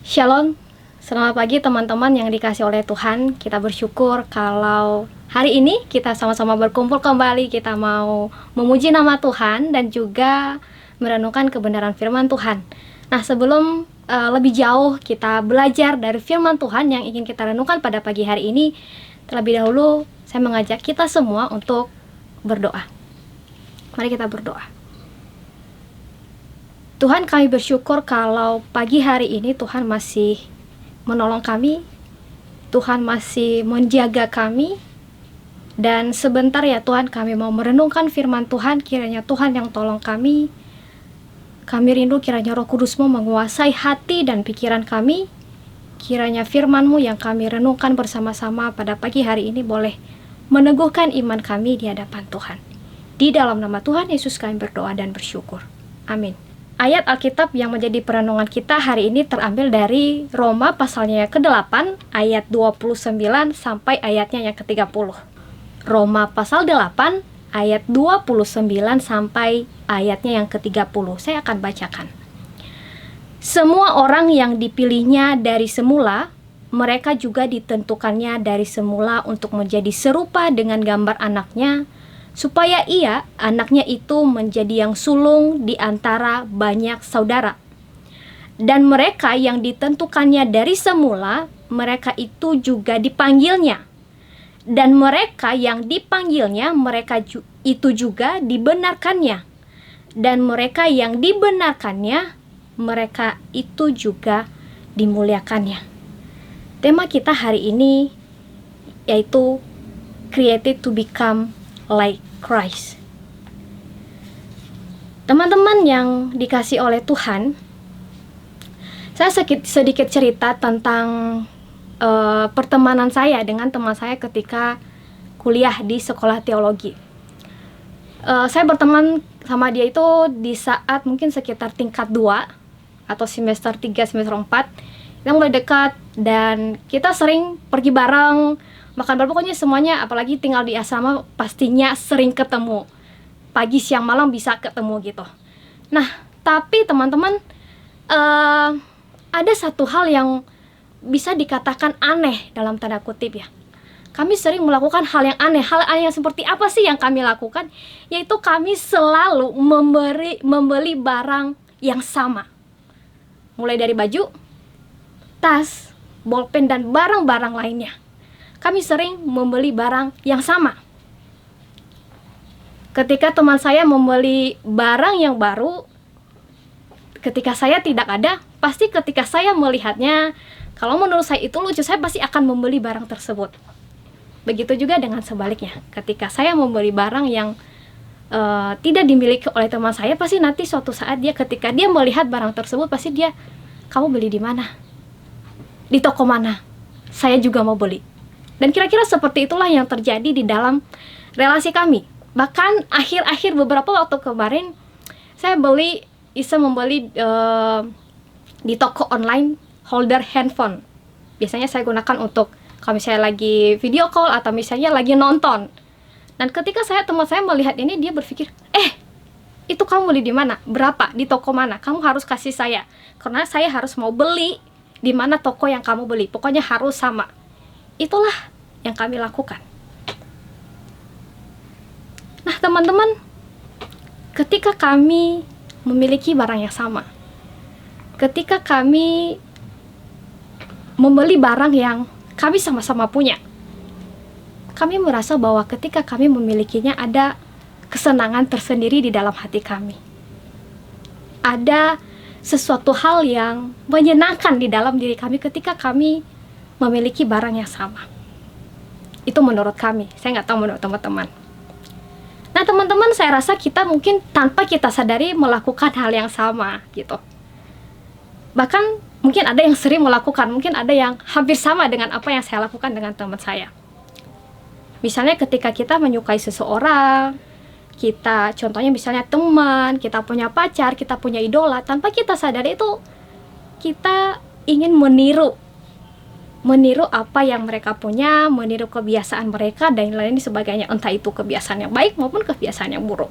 Shalom, selamat pagi teman-teman yang dikasih oleh Tuhan. Kita bersyukur kalau hari ini kita sama-sama berkumpul kembali. Kita mau memuji nama Tuhan dan juga merenungkan kebenaran firman Tuhan. Nah, sebelum lebih jauh kita belajar dari firman Tuhan yang ingin kita renungkan pada pagi hari ini, terlebih dahulu saya mengajak kita semua untuk berdoa. Mari kita berdoa. Tuhan, kami bersyukur kalau pagi hari ini Tuhan masih menolong kami, Tuhan masih menjaga kami, dan sebentar ya Tuhan kami mau merenungkan firman Tuhan. Kiranya Tuhan yang tolong kami rindu kiranya Roh Kudus-Mu menguasai hati dan pikiran kami. Kiranya firman-Mu yang kami renungkan bersama-sama pada pagi hari ini boleh meneguhkan iman kami di hadapan Tuhan. Di dalam nama Tuhan Yesus kami berdoa dan bersyukur. Amin. Ayat Alkitab yang menjadi perenungan kita hari ini terambil dari Roma pasalnya yang ke-8 ayat 29 sampai ayatnya yang ke-30. Roma pasal 8 ayat 29 sampai ayatnya yang ke-30. Saya akan bacakan. Semua orang yang dipilihnya dari semula, mereka juga ditentukannya dari semula untuk menjadi serupa dengan gambar anaknya, supaya ia, anaknya itu menjadi yang sulung di antara banyak saudara. Dan mereka yang ditentukannya dari semula, mereka itu juga dipanggilnya. Dan mereka yang dipanggilnya, mereka itu juga dibenarkannya. Dan mereka yang dibenarkannya, mereka itu juga dimuliakannya. Tema kita hari ini yaitu Created to Become like Christ. Teman-teman yang dikasih oleh Tuhan, saya sedikit cerita tentang pertemanan saya dengan teman saya ketika kuliah di sekolah teologi. Saya berteman sama dia itu di saat mungkin sekitar tingkat 2 atau semester 3, semester 4. Kita mulai dekat dan kita sering pergi bareng, makan bareng, pokoknya semuanya, apalagi tinggal di asrama pastinya sering ketemu. Pagi, siang, malam bisa ketemu gitu. Nah, tapi teman-teman, ada satu hal yang bisa dikatakan aneh dalam tanda kutip ya. Kami sering melakukan hal yang aneh. Hal aneh yang seperti apa sih yang kami lakukan? Yaitu kami selalu membeli barang yang sama. Mulai dari baju, tas, bolpen, dan barang-barang lainnya. Kami sering membeli barang yang sama. Ketika teman saya membeli barang yang baru, ketika saya tidak ada, pasti ketika saya melihatnya, kalau menurut saya itu lucu, saya pasti akan membeli barang tersebut. Begitu juga dengan sebaliknya. Ketika saya membeli barang yang tidak dimiliki oleh teman saya, pasti nanti suatu saat ketika dia melihat barang tersebut, pasti dia, kamu beli di mana? Di toko mana? Saya juga mau beli. Dan kira-kira seperti itulah yang terjadi di dalam relasi kami. Bahkan akhir-akhir beberapa waktu kemarin, saya membeli di toko online holder handphone. Biasanya saya gunakan untuk kalau misalnya lagi video call atau misalnya lagi nonton. Dan ketika teman saya melihat ini, dia berpikir, itu kamu beli di mana? Berapa? Di toko mana? Kamu harus kasih saya. Karena saya harus mau beli di mana toko yang kamu beli. Pokoknya harus sama. Itulah yang kami lakukan. Nah, teman-teman, ketika kami memiliki barang yang sama, ketika kami membeli barang yang kami sama-sama punya, kami merasa bahwa ketika kami memilikinya ada kesenangan tersendiri di dalam hati kami. Ada sesuatu hal yang menyenangkan di dalam diri kami ketika kami memiliki barang yang sama. Itu menurut kami, saya nggak tahu menurut teman-teman. Nah, teman-teman, saya rasa kita mungkin tanpa kita sadari melakukan hal yang sama gitu. Bahkan mungkin ada yang sering melakukan, mungkin ada yang hampir sama dengan apa yang saya lakukan dengan teman saya. Misalnya ketika kita menyukai seseorang, kita contohnya misalnya teman, kita punya pacar, kita punya idola, tanpa kita sadari itu kita ingin meniru apa yang mereka punya, meniru kebiasaan mereka dan lain sebagainya, entah itu kebiasaan yang baik maupun kebiasaan yang buruk.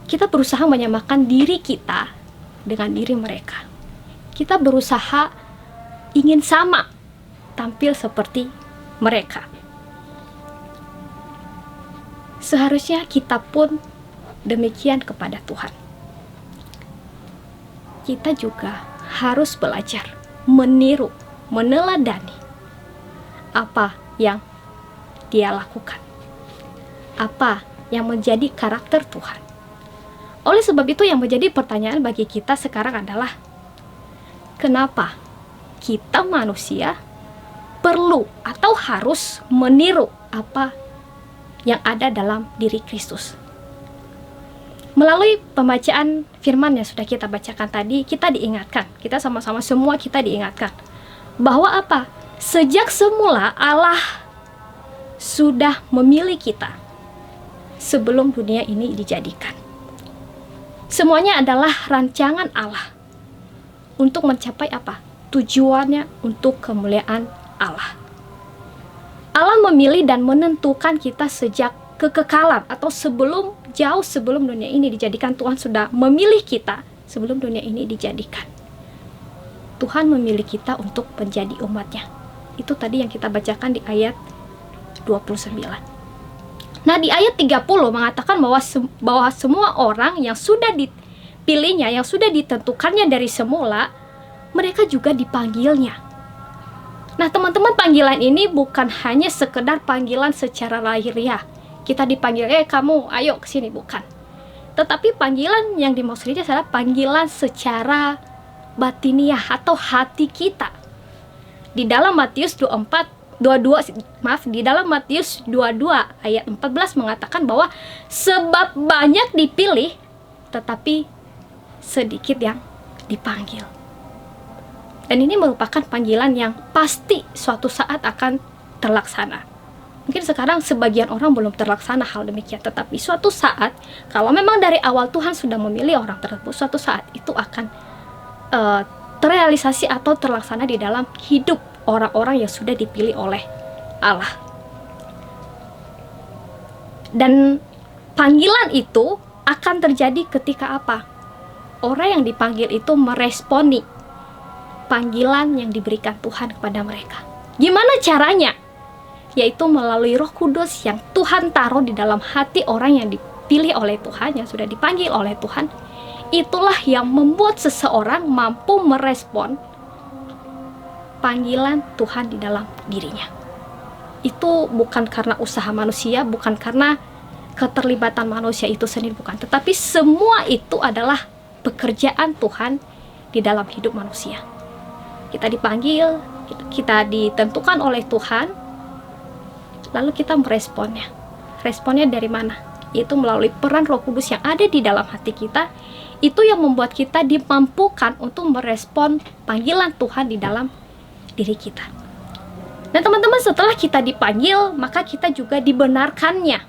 Kita berusaha menyamakan diri kita dengan diri mereka. Kita berusaha ingin sama, tampil seperti mereka. Seharusnya kita pun demikian kepada Tuhan. Kita juga harus belajar meniru, meneladani apa yang Dia lakukan, apa yang menjadi karakter Tuhan. Oleh sebab itu, yang menjadi pertanyaan bagi kita sekarang adalah, kenapa kita manusia perlu atau harus meniru apa yang ada dalam diri Kristus? Melalui pembacaan firman yang sudah kita bacakan tadi, kita diingatkan, kita sama-sama semua kita diingatkan bahwa apa? Sejak semula Allah sudah memilih kita sebelum dunia ini dijadikan. Semuanya adalah rancangan Allah untuk mencapai apa? Tujuannya untuk kemuliaan Allah. Allah memilih dan menentukan kita sejak kekekalan, atau jauh sebelum dunia ini dijadikan. Tuhan sudah memilih kita sebelum dunia ini dijadikan. Tuhan memilih kita untuk menjadi umatnya. Itu tadi yang kita bacakan di ayat 29. Nah, di ayat 30 mengatakan bahwa semua orang yang sudah dipilihnya, yang sudah ditentukannya dari semula, mereka juga dipanggilnya. Nah, teman-teman, panggilan ini bukan hanya sekedar panggilan secara lahiriah. Kita dipanggil, kamu ayo ke sini, bukan. Tetapi panggilan yang dimaksud adalah panggilan secara batiniah atau hati kita. Di dalam Matius 22 ayat 14 mengatakan bahwa sebab banyak dipilih tetapi sedikit yang dipanggil. Dan ini merupakan panggilan yang pasti suatu saat akan terlaksana. Mungkin sekarang sebagian orang belum terlaksana hal demikian, tetapi suatu saat, kalau memang dari awal Tuhan sudah memilih orang tersebut, suatu saat itu akan terrealisasi atau terlaksana di dalam hidup orang-orang yang sudah dipilih oleh Allah. Dan panggilan itu akan terjadi ketika apa? Orang yang dipanggil itu meresponi panggilan yang diberikan Tuhan kepada mereka. Gimana caranya? Yaitu melalui Roh Kudus yang Tuhan taruh di dalam hati orang yang dipilih oleh Tuhan, yang sudah dipanggil oleh Tuhan. Itulah yang membuat seseorang mampu merespon panggilan Tuhan di dalam dirinya. Itu bukan karena usaha manusia, bukan karena keterlibatan manusia itu sendiri, bukan. Tetapi semua itu adalah pekerjaan Tuhan di dalam hidup manusia. Kita dipanggil, kita ditentukan oleh Tuhan, lalu kita meresponnya. Responnya dari mana? Yaitu melalui peran Roh Kudus yang ada di dalam hati kita. Itu yang membuat kita dimampukan untuk merespon panggilan Tuhan di dalam diri kita. Dan teman-teman, setelah kita dipanggil, maka kita juga dibenarkannya.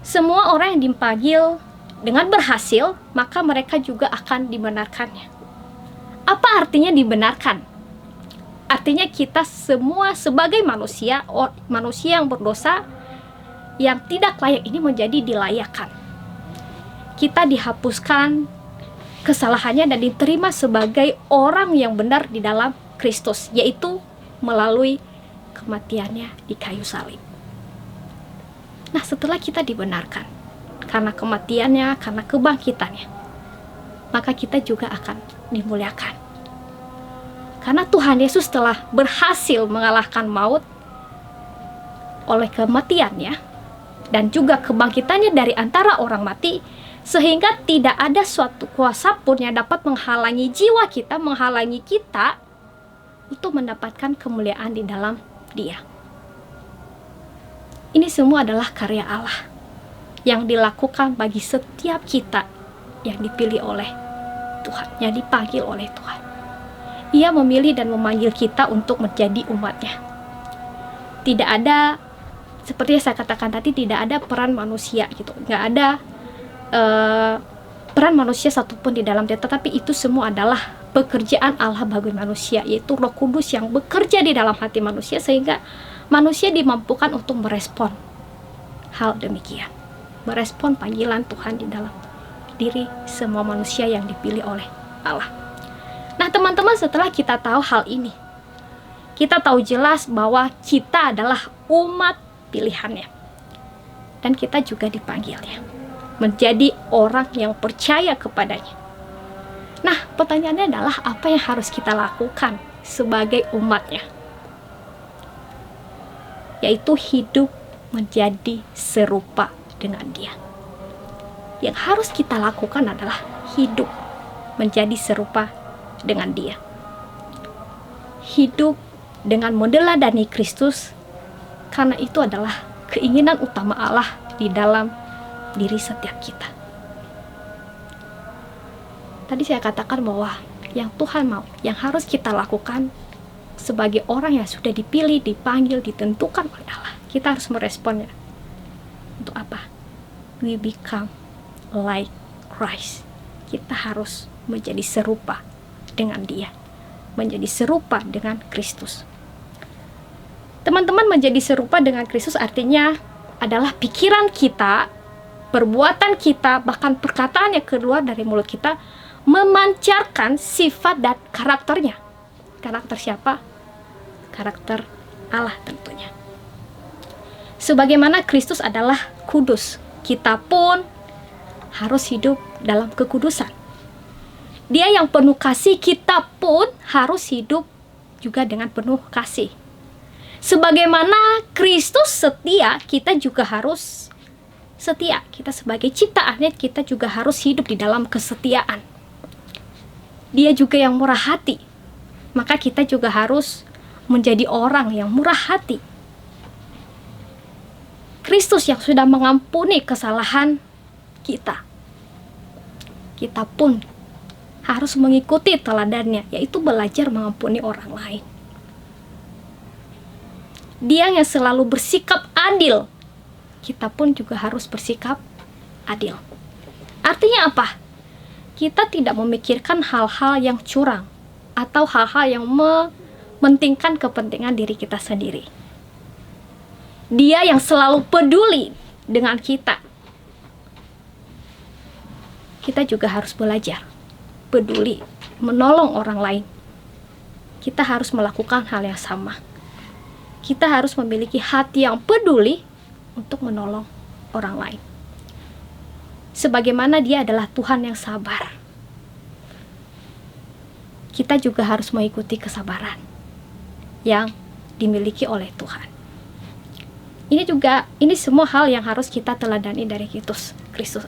Semua orang yang dipanggil dengan berhasil, maka mereka juga akan dibenarkannya. Apa artinya dibenarkan? Artinya kita semua sebagai manusia yang berdosa, yang tidak layak ini menjadi dilayakkan. Kita dihapuskan kesalahannya dan diterima sebagai orang yang benar di dalam Kristus, yaitu melalui kematiannya di kayu salib. Nah, setelah kita dibenarkan karena kematiannya, karena kebangkitannya, maka kita juga akan dimuliakan. Karena Tuhan Yesus telah berhasil mengalahkan maut oleh kematiannya dan juga kebangkitannya dari antara orang mati, sehingga tidak ada suatu kuasa pun yang dapat menghalangi jiwa kita, menghalangi kita untuk mendapatkan kemuliaan di dalam Dia. Ini semua adalah karya Allah yang dilakukan bagi setiap kita yang dipilih oleh Tuhan, yang dipanggil oleh Tuhan. Ia memilih dan memanggil kita untuk menjadi umatnya. Tidak ada, seperti yang saya katakan tadi, tidak ada peran manusia gitu. Nggak ada peran manusia satupun di dalam dia, tetapi itu semua adalah pekerjaan Allah bagi manusia, yaitu Roh Kudus yang bekerja di dalam hati manusia, sehingga manusia dimampukan untuk merespon hal demikian, merespon panggilan Tuhan di dalam diri semua manusia yang dipilih oleh Allah. Nah teman-teman, setelah kita tahu hal ini, kita tahu jelas bahwa kita adalah umat pilihannya. Dan kita juga dipanggilnya menjadi orang yang percaya kepadanya. Nah pertanyaannya adalah, apa yang harus kita lakukan sebagai umatnya? Yaitu hidup menjadi serupa dengan dia. Yang harus kita lakukan adalah hidup menjadi serupa dengan dia. Hidup dengan meneladani Kristus, karena itu adalah keinginan utama Allah di dalam diri setiap kita. Tadi saya katakan bahwa yang Tuhan mau, yang harus kita lakukan sebagai orang yang sudah dipilih, dipanggil, ditentukan oleh Allah, kita harus meresponnya. Untuk apa? We become like Christ. Kita harus menjadi serupa dengan dia, menjadi serupa dengan Kristus. Teman-teman, menjadi serupa dengan Kristus artinya adalah pikiran kita, perbuatan kita, bahkan perkataan yang keluar dari mulut kita memancarkan sifat dan karakternya. Karakter siapa? Karakter Allah tentunya. Sebagaimana Kristus adalah kudus, kita pun harus hidup dalam kekudusan. Dia yang penuh kasih, kita pun harus hidup juga dengan penuh kasih. Sebagaimana Kristus setia, kita juga harus setia. Kita sebagai ciptaannya, kita juga harus hidup di dalam kesetiaan. Dia juga yang murah hati, maka kita juga harus menjadi orang yang murah hati. Kristus yang sudah mengampuni kesalahan kita, kita pun harus mengikuti teladannya, yaitu belajar mengampuni orang lain. Dia yang selalu bersikap adil, kita pun juga harus bersikap adil. Artinya apa? Kita tidak memikirkan hal-hal yang curang atau hal-hal yang mementingkan kepentingan diri kita sendiri. Dia yang selalu peduli dengan kita. Kita juga harus belajar peduli, menolong orang lain. Kita harus melakukan hal yang sama. Kita harus memiliki hati yang peduli untuk menolong orang lain. Sebagaimana dia adalah Tuhan yang sabar, kita juga harus mengikuti kesabaran yang dimiliki oleh Tuhan. Ini semua hal yang harus kita teladani dari Kristus.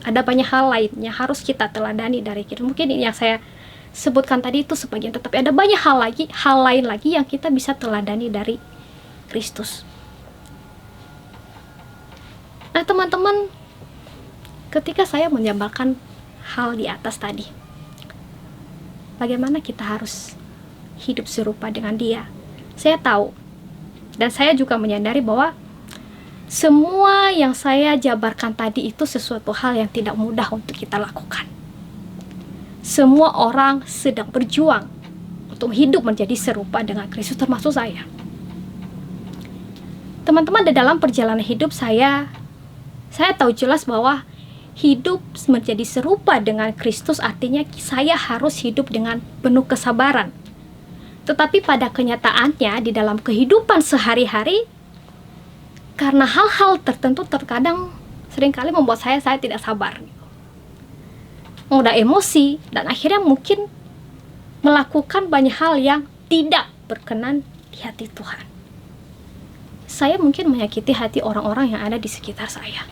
Ada banyak hal lain yang harus kita teladani dari Kristus. Mungkin ini yang saya sebutkan tadi itu sebagian, tetapi ada banyak hal lain lagi yang kita bisa teladani dari Kristus. Nah teman-teman, ketika saya menjabarkan hal di atas tadi, bagaimana kita harus hidup serupa dengan dia, saya tahu dan saya juga menyadari bahwa semua yang saya jabarkan tadi itu sesuatu hal yang tidak mudah untuk kita lakukan. Semua orang sedang berjuang untuk hidup menjadi serupa dengan Kristus, termasuk saya. Teman-teman, di dalam perjalanan hidup saya tahu jelas bahwa hidup menjadi serupa dengan Kristus artinya saya harus hidup dengan penuh kesabaran. Tetapi pada kenyataannya di dalam kehidupan sehari-hari, karena hal-hal tertentu terkadang seringkali membuat saya tidak sabar, mudah emosi, dan akhirnya mungkin melakukan banyak hal yang tidak berkenan di hati Tuhan. Saya mungkin menyakiti hati orang-orang yang ada di sekitar saya.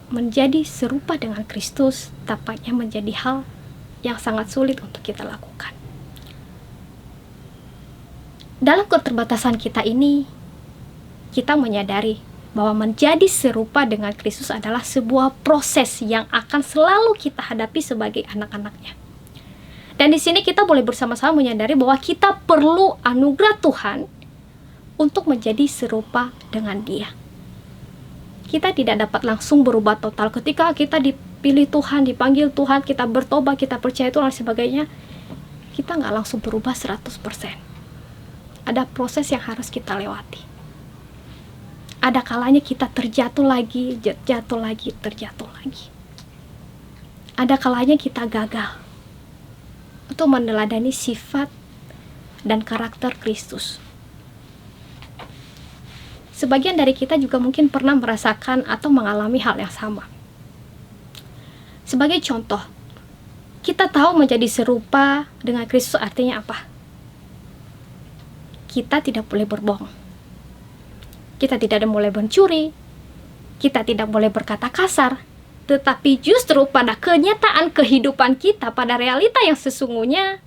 Menjadi serupa dengan Kristus tampaknya menjadi hal yang sangat sulit untuk kita lakukan. Dalam keterbatasan kita ini, kita menyadari bahwa menjadi serupa dengan Kristus adalah sebuah proses yang akan selalu kita hadapi sebagai anak-anaknya. Dan di sini kita boleh bersama-sama menyadari bahwa kita perlu anugerah Tuhan untuk menjadi serupa dengan Dia. Kita tidak dapat langsung berubah total ketika kita dipilih Tuhan, dipanggil Tuhan, kita bertobat, kita percaya Tuhan dan sebagainya. Kita nggak langsung berubah 100%. Ada proses yang harus kita lewati. Ada kalanya kita terjatuh lagi, terjatuh lagi. ada kalanya kita gagal untuk meneladani sifat dan karakter Kristus. Sebagian dari kita juga mungkin pernah merasakan atau mengalami hal yang sama. Sebagai contoh, kita tahu menjadi serupa dengan Kristus artinya apa? Kita tidak boleh berbohong. Kita tidak boleh mencuri. Kita tidak boleh berkata kasar. Tetapi justru pada kenyataan kehidupan kita, pada realita yang sesungguhnya,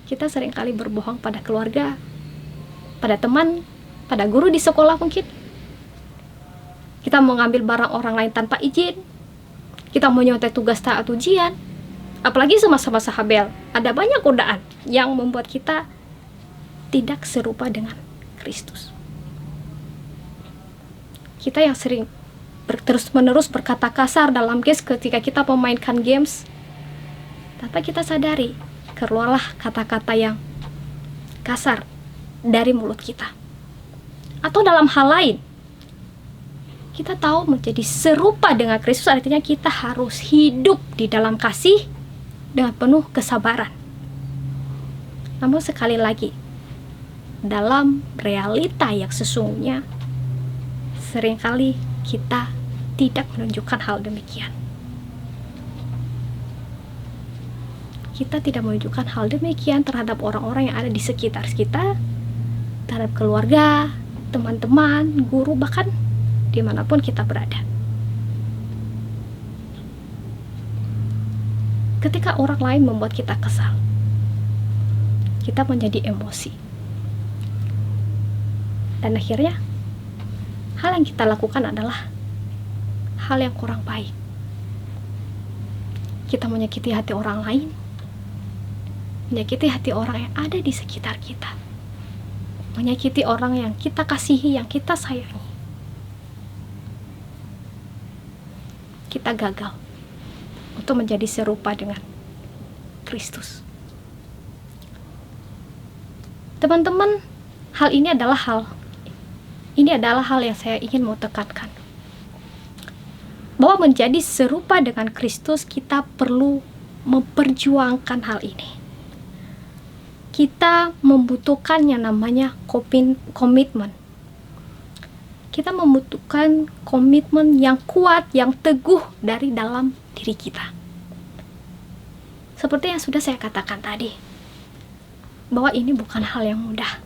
kita seringkali berbohong pada keluarga, pada teman, pada guru di sekolah mungkin. Kita mengambil barang orang lain tanpa izin. Kita menyontek tugas saat ujian. Apalagi semasa-masa Habel, ada banyak godaan yang membuat kita tidak serupa dengan Kristus. Kita yang sering terus-menerus berkata kasar dalam games ketika kita memainkan games, tanpa kita sadari, keluarlah kata-kata yang kasar dari mulut kita. Atau dalam hal lain, kita tahu menjadi serupa dengan Kristus artinya kita harus hidup di dalam kasih dengan penuh kesabaran. Namun sekali lagi, dalam realita yang sesungguhnya, seringkali kita tidak menunjukkan hal demikian. Kita tidak menunjukkan hal demikian terhadap orang-orang yang ada di sekitar kita, terhadap keluarga, teman-teman, guru, bahkan dimanapun kita berada. Ketika orang lain membuat kita kesal, kita menjadi emosi. Dan akhirnya, hal yang kita lakukan adalah hal yang kurang baik. Kita menyakiti hati orang lain, menyakiti hati orang yang ada di sekitar kita, menyakiti orang yang kita kasihi, yang kita sayangi. Kita gagal untuk menjadi serupa dengan Kristus. Teman-teman, hal ini adalah hal yang saya ingin mau tekankan. Bahwa menjadi serupa dengan Kristus, kita perlu memperjuangkan hal ini. Kita membutuhkan yang namanya komitmen. Kita membutuhkan komitmen yang kuat, yang teguh dari dalam diri kita. Seperti yang sudah saya katakan tadi, bahwa ini bukan hal yang mudah.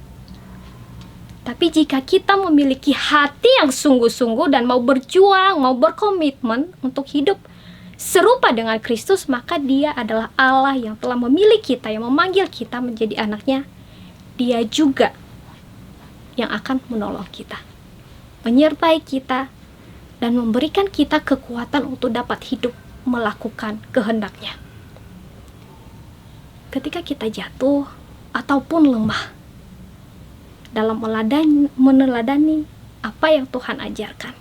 Tapi jika kita memiliki hati yang sungguh-sungguh dan mau berjuang, mau berkomitmen untuk hidup serupa dengan Kristus, maka Dia adalah Allah yang telah memilih kita, yang memanggil kita menjadi anaknya. Dia juga yang akan menolong kita, menyertai kita, dan memberikan kita kekuatan untuk dapat hidup melakukan kehendak-Nya. Ketika kita jatuh ataupun lemah dalam meneladani apa yang Tuhan ajarkan,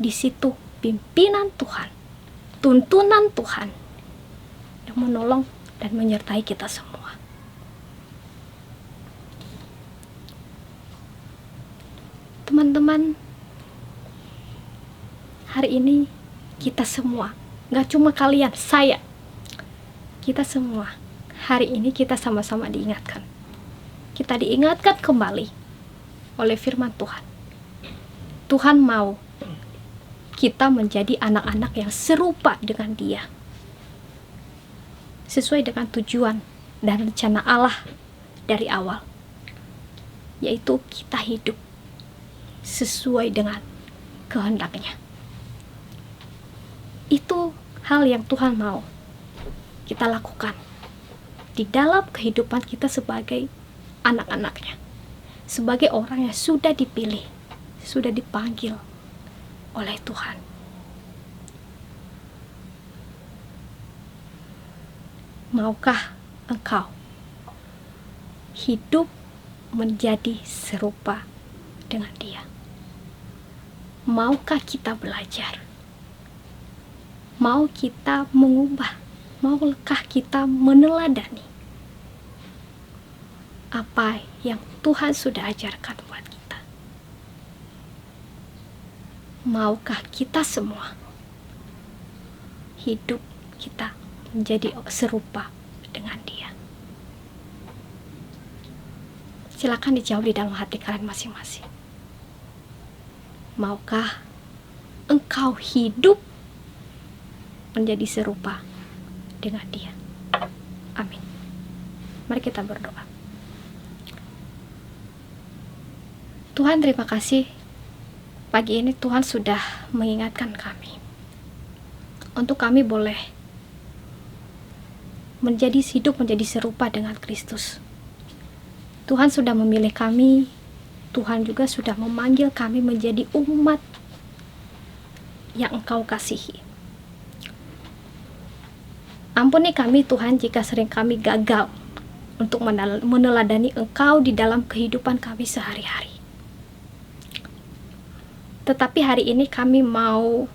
di situ pimpinan Tuhan, tuntunan Tuhan yang menolong dan menyertai kita semua. Teman-teman, hari ini kita semua, gak cuma kalian, saya, kita semua, hari ini kita sama-sama diingatkan. Kita diingatkan kembali oleh firman Tuhan. Tuhan mau kita menjadi anak-anak yang serupa dengan Dia, sesuai dengan tujuan dan rencana Allah dari awal, yaitu kita hidup sesuai dengan kehendak-Nya. Itu hal yang Tuhan mau kita lakukan di dalam kehidupan kita sebagai anak-anaknya, sebagai orang yang sudah dipilih, sudah dipanggil oleh Tuhan. Maukah engkau hidup menjadi serupa dengan Dia? Maukah kita belajar? Mau kita mengubah? Maukah kita meneladani apa yang Tuhan sudah ajarkan buat kita? Maukah kita semua hidup kita menjadi serupa dengan Dia. Silakan dijawab di dalam hati kalian masing-masing. Maukah engkau hidup menjadi serupa dengan Dia? Amin. Mari kita berdoa. Tuhan, terima kasih pagi ini Tuhan sudah mengingatkan kami untuk kami boleh hidup menjadi serupa dengan Kristus. Tuhan sudah memilih kami, Tuhan juga sudah memanggil kami menjadi umat yang Engkau kasihi. Ampuni kami Tuhan jika sering kami gagal untuk meneladani Engkau di dalam kehidupan kami sehari-hari. Tetapi hari ini kami mau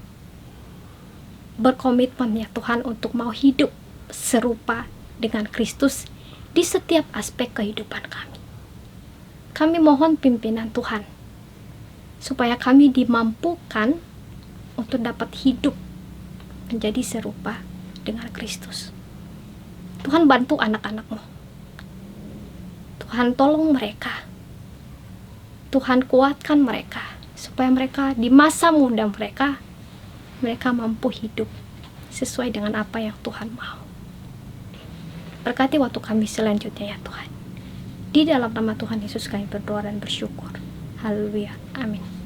berkomitmen ya Tuhan untuk mau hidup serupa dengan Kristus di setiap aspek kehidupan kami. Kami mohon pimpinan Tuhan, supaya kami dimampukan untuk dapat hidup menjadi serupa dengan Kristus. Tuhan bantu anak-anak-Mu. Tuhan tolong mereka. Tuhan kuatkan mereka, supaya mereka di masa muda mereka mampu hidup sesuai dengan apa yang Tuhan mau. Berkati waktu kami selanjutnya ya Tuhan. Di dalam nama Tuhan Yesus kami berdoa dan bersyukur. Haleluya. Amin.